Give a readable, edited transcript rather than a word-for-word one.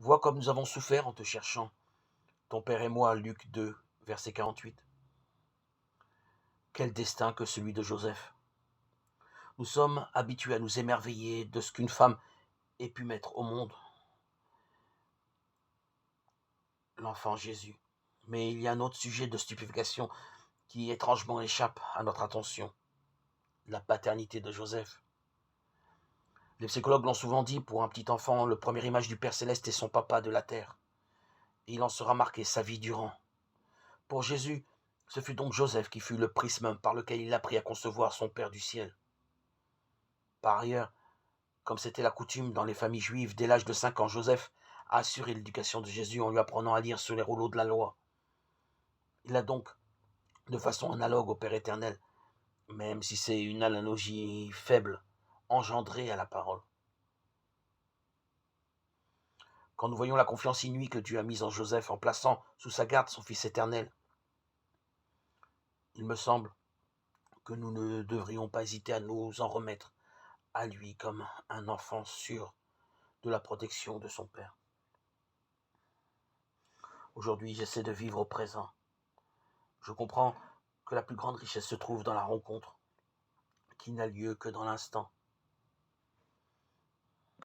Vois comme nous avons souffert en te cherchant, ton père et moi, Luc 2, verset 48. Quel destin que celui de Joseph. Nous sommes habitués à nous émerveiller de ce qu'une femme ait pu mettre au monde, l'enfant Jésus. Mais il y a un autre sujet de stupéfaction qui étrangement échappe à notre attention, la paternité de Joseph. Les psychologues l'ont souvent dit, pour un petit enfant, le première image du Père Céleste est son papa de la terre. Et il en sera marqué sa vie durant. Pour Jésus, ce fut donc Joseph qui fut le prisme par lequel il apprit à concevoir son Père du ciel. Par ailleurs, comme c'était la coutume dans les familles juives, dès l'âge de 5 ans, Joseph a assuré l'éducation de Jésus en lui apprenant à lire sur les rouleaux de la loi. Il a donc, de façon analogue au Père éternel, même si c'est une analogie faible, engendré à la parole. Quand nous voyons la confiance inouïe que Dieu a mise en Joseph en plaçant sous sa garde son Fils éternel, il me semble que nous ne devrions pas hésiter à nous en remettre à lui comme un enfant sûr de la protection de son Père. Aujourd'hui, j'essaie de vivre au présent. Je comprends que la plus grande richesse se trouve dans la rencontre, qui n'a lieu que dans l'instant.